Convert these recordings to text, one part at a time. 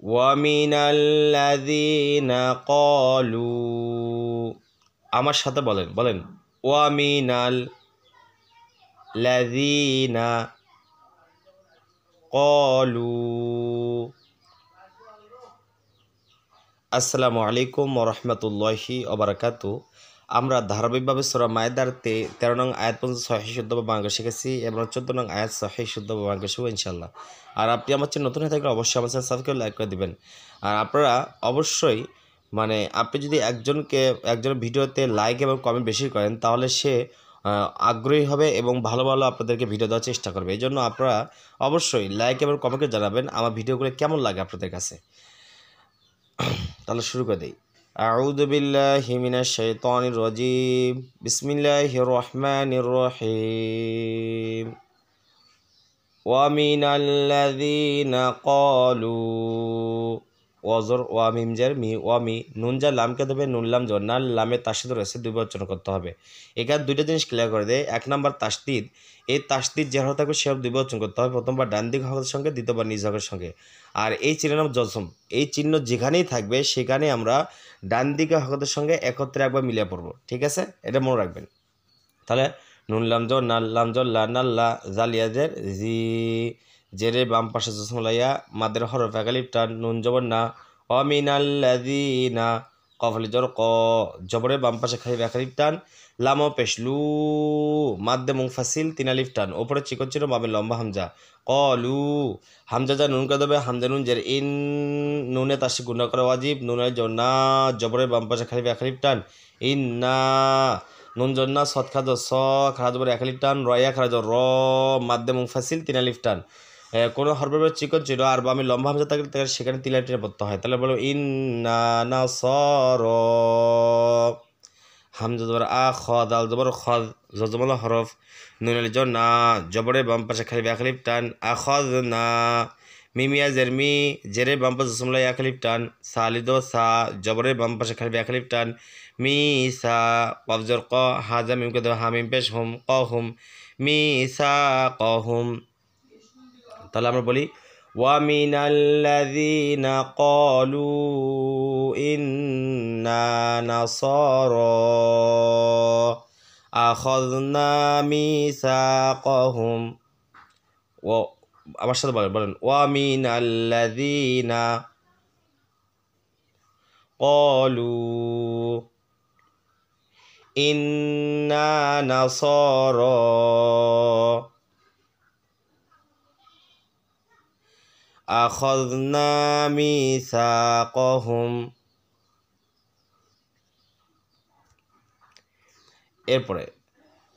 ওয়ামিনাল্লাযীনা ক্বালু আমার সাথে বলেন বলেন ওয়ামিনাল্লাযীনা ক্বালু। আসসালামু আলাইকুম ওয়া রাহমাতুল্লাহি ওয়া বারাকাতুহু। আমরা ধারাবাহিকভাবে সূরা মায়েদার 13 নং আয়াত পর্যন্ত সহিহ শুদ্ধ বাংলা শিখেছি এবং 14 নং আয়াত সহিহ শুদ্ধ বাংলা শিখব ইনশাআল্লাহ। আর আপনি আমার চ্যানেল নতুন হয়ে থাকলে অবশ্যই আমার চ্যানেল সাবস্ক্রাইব লাইক করে দিবেন। আর আপনারা অবশ্যই আপনি যদি একজনের ভিডিওতে লাইক এবং কমেন্ট বেশি করেন তাহলে সে আগ্রহী হবে এবং ভালো ভালো আপনাদেরকে ভিডিও দেওয়ার চেষ্টা করবে। এই জন্য আপনারা অবশ্যই লাইক এবং কমেন্টে জানাবেন আমার ভিডিওগুলো কেমন লাগে আপনাদের কাছে। তাহলে শুরু করে দেই। আউযু বিল্লাহি মিনাশ শাইতানির রাজিম। বিসমিল্লাহির রহমানির রহিম। ওয়া মিনাল্লাযীনা ক্বালু ওয়াজর ওয়া মিম জার মি ওয়া মি নুন যা লামকে দেবে নুন লাম জন্নাল লামে তাসদীদ রয়েছে দুই বার উচ্চারণ করতে হবে। এখানে দুইটা জিনিস ক্লিয়ার করে দেয়। এক নাম্বার তাসদীদ, এই তাসদীদ যে হরফ থাকবে সে হরফ দুইবার উচ্চারণ করতে হবে, প্রথমবার ডান দিক হরফের সঙ্গে দ্বিতীয়বার নিজ হরফের সঙ্গে। আর এই চিহ্নের নাম জজম, এই চিহ্ন যেখানেই থাকবে সেখানে আমরা ডান দিকে হরফের সঙ্গে একত্রে একবার মিলিয়ে পড়ব, ঠিক আছে? এটা মনে রাখবেন। তাহলে নুন লাম জ নাল লাম জ লা নাল্লা জালিয়াজের জি জেরে বাম পাশে জসম লাইয়া মাদের হরফ একালিফ টান নুন জবর না অমিনাল্লাযীনা কফলি জর ক জবরে বাম পাশে খালি একালিফ টান লামো পেশলু মাদ্দে মুংফাসিল তিন আলিফ টান ওপরে চিকন চির বাবে লম্বা হামজা কলু হামজা যা নুন করে দেবে হামজা নুন জের ইন নুনে তাসি গুণা করে ওয়াজিব নুনের জন্য জবরে বাম পাশে খালি একালিফ টান ইন্না নুন জন্না সৎ খাজ স খারাজ বলে এক আলিফ টান রয়া খারাজ র মাধ্যে মুংফাসিল তিন আলিফ টান। কোনো হরফের চিকন ছিল আর আমি লম্বা হামজা থাকলে সেখানে তিন আলিফ টেনে পড়তে হয়। তাহলে বলো ইন্না নাসর হামজা জবর আ খ দাল জবর খ জজমলা হরফ নুন আলিফ না জবরে বাম পাশে খালি এক আলিফ টান আখজ না মিমিয়া জেরমি জেরে বাম পাশে জসমলা এক আলিফ টান সালিদো সা জবরে বাম পাশে খালি এক আলিফ টান মিসা কফজর ক হাজা মিমকে দেওয়া হামিম পেশ হুম ক হুম মিসা ক হুম। তাহলে আমরা বলি ওয়ামিনাল্লাযীনা ক্বালু ইন্না নাসারা আখাযনা মিসাকাহুম। ও আমার সাথে বলেন ওয়ামিনাল্লাযীনা ক্বালু ইন্না নাসারা আখাযনা মিসাকাহুম। এরপরে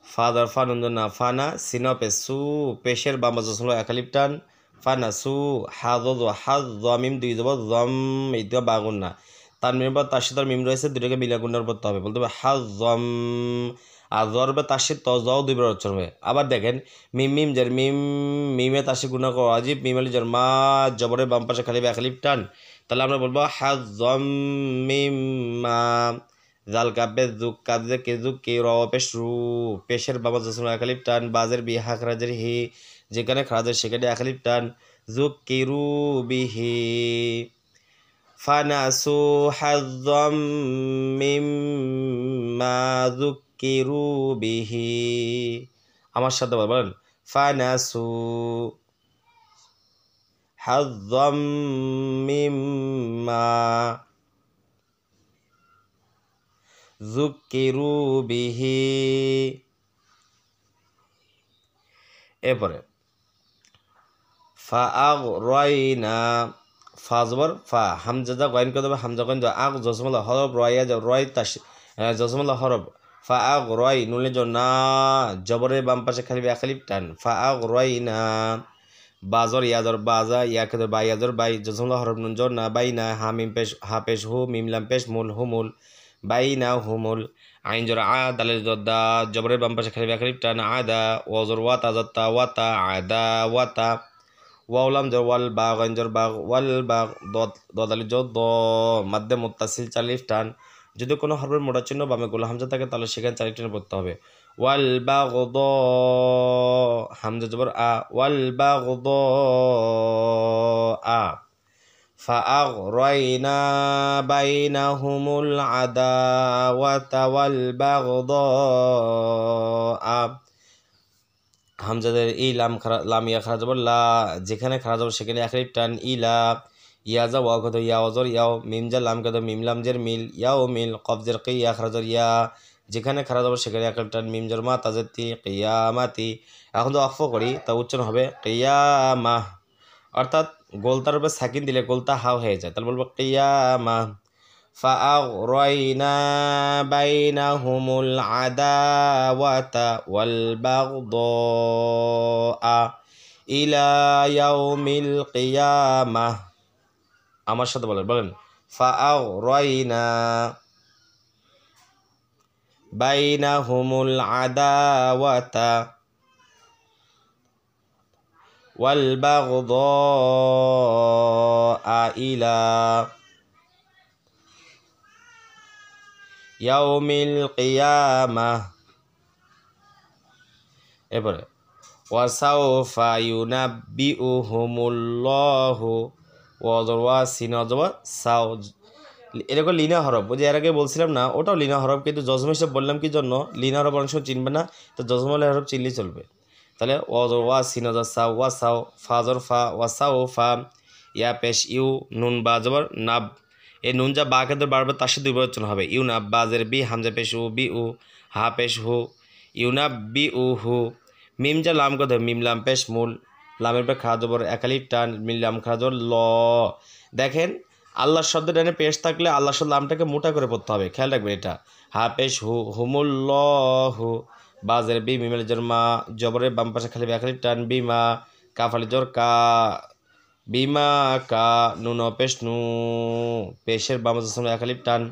ফাদার ফানুন না ফানা সিনা পেসু পেশের বাম জসল একালিফ টান ফানা সু হাজ হাজ জমিম দুই যাব জম ইদা বাগুন না তার মিম তার সাথে মিম রয়েছে দুটোকে মিলা গুণার করতে হবে, বলতে হবে হাজ জম আর জরবে তার সাথে ত যাও দুইবার উচ্চারণ হবে। আবার দেখেন মিম মিম জের মিম মিমে তার সাথে গুণা করো আজিব মিম আলি জর মা জবরের বাম পাশে খালি একালিফ টান। তাহলে আমরা বলবো হাজ জম মিম মা জাল কাব্যে জুক কাজে কে জুক কে র পেশ রু পেশের বাবা জসম একালিফ টান বাজের বি হা খারাজের হি যেখানে খারাজের সেখানে একালিফ টান জুক কে রু বিহি ফানাসু হাজ্জাম মিম্মা যুক্কিরু বিহি। আমার সাথে বলেন ফানাসু হাজ্জাম মিম্মা যুক্কিরু বিহি। এরপরে ফাআগরাইনা ফা জবর ফা হামজা গয়ন করে দেবে হামজা গয়ন আগ জসমুল্লাহ হরফ রয়া রয় তাস জসমুল্লাহ হরফ ফা আগ রয় নুলে না জবরের বাম পাশে খালি একালিফ টান ফা আগ রয় না বাজর ইয়াজর বাজা ইয়াকে বা ইয়াজর বাই জসমুল্লাহ হরফ নুন জর না বাই না হা মিম পেশ হা পেশ হু মিম লাম পেশ মুল হুমুল বাই না হুমুল আইন জর আ দালের দা জবরের বাম পাশে খালি একালিফ টান আদা ওয়াজর ওয়াতা জত্তা ওয়াতা আদা ওয়াতা ওয়াউলাম জর ওয়াল বা গঞ্জর বাগ ওয়াল বাগ দদালি জ দ মাধ্যে মুত্তাসিল চালিফ টান। যদি কোনো হরফের মোটা চিহ্ন বামে গোলা হামজা থাকে তাহলে সেখানে চালিফ টেনে পড়তে হবে। ওয়াল বাগ দ হামজা জবর আ ওয়াল বাগ দ আ فأغرينا بينهم العداوة والبغضاء হামজাদের ই লাম ইয়া খারা জবর লা, যেখানে খারা জবর সেখানে আখেরি টান ইলা, ইয়াজা ওয়া কত ইয়া অজর ইয়াও, মিমজা লাম কত মিম লামজের মিল, ইয়াও মিল, কবজের কি ইয়া খারা জবর ইয়া, যেখানে খারা জবর সেখানে আখেরি টান মিমজর মা তাজেতি কিয়ামাতি। এখন তো অক্ফ করি, তা উচ্চারণ হবে কিয়ামা, অর্থাৎ গোলতার উপরে সাকিন দিলে গোলতা হাও হয়ে যায়, তাহলে বলবো কিয়ামা। فأغرينا بينهم العداوة والبغضاء إلى يوم القيامة। আমার সাথে বলেন فأغرينا بينهم العداوة والبغضاء إلى ইয়াউমিল কিয়ামা। এরপরে ওয়াসাউফা ইউনাব্বিউহুমুল্লাহু ওয়া সিনাজবা সাউ, এরকম লিনা হরফ, ওই যে এর আগে বলছিলাম না ওটাও লিনা হরফ, কিন্তু জজম হিসেবে বললাম কি জন্য, লিনা হরফ অনেক সময় চিনবে না, তো জজমল হরফ চিনলেই চলবে। তাহলে ওয়া সিনাজা সাউ ওয়া সাউ, ফাজর ফা ওয়াসাউফা, ইয়া পেশ ইউ, নুন বা জবর নাব, এই নুন যা বা কেন্দ্র বারবার তার সাথে দুই বচন হবে, ইউনাব বাজের বি, হামজা পেশ উ বি উ, হা পেশ হু, ইউনাব বি উ হু, মিম যা লাম কত মিম লাম পেশ মূল, লামের পর খা জবর একালি টান, মিম লাম খা জবর ল। দেখেন আল্লাহর শব্দ ডানে পেশ থাকলে আল্লাহর শব্দ লামটাকে মোটা করে পড়তে হবে, খেয়াল রাখবেন এটা। হা পেশ হু, হুমুল্লাহু, বাজের বি, মিমের জোর মা, জবরের বাম পাশে খালি একালি টান, বিমা, কাফালি জোর কা, বিমা কা, নুন পেশ নু, পেশের বাম পাশে একালিপ টান,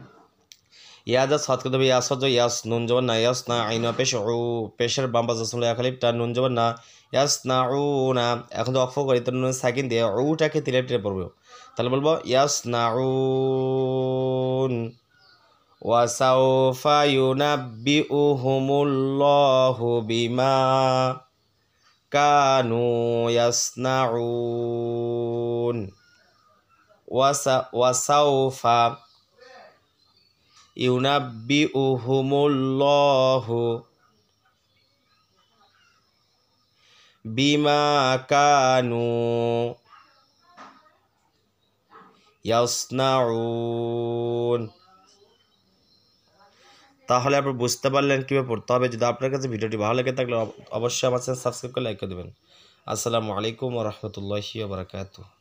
ইয়াজা সাত করতে হবে ইয়াস ইয়াস, নুন জবর না ইয়াস না, আইন পেশ উ, পেশের বাম পাশে একালিপ টান, নুন জবর না ইয়াস না উ না। এখন তো অক্ষ করি তো নুন সাকিন দিয়ে উটাকে তিলে টিলে পড়বে, তাহলে বলবো ইয়াস না উন। ওয়াসাউফা ইউনাব্বিউহুমুল্লাহু বিমা কানু ইয়াসনাউন। ওয়াসাউফা ইউনাব্বিউহুমুল্লাহু বিমা কানু ইয়াসনাউন। তাহলে আপনি বুঝতে পারলেন কীভাবে পড়তে হবে। যদি আপনার কাছে ভিডিওটি ভালো লেগে থাকলে অবশ্যই আমার চ্যানেল সাবস্ক্রাইব করে লাইক করে দেবেন। আসসালামু আলাইকুম ওয়া রাহমাতুল্লাহি ওয়া বারাকাতুহু।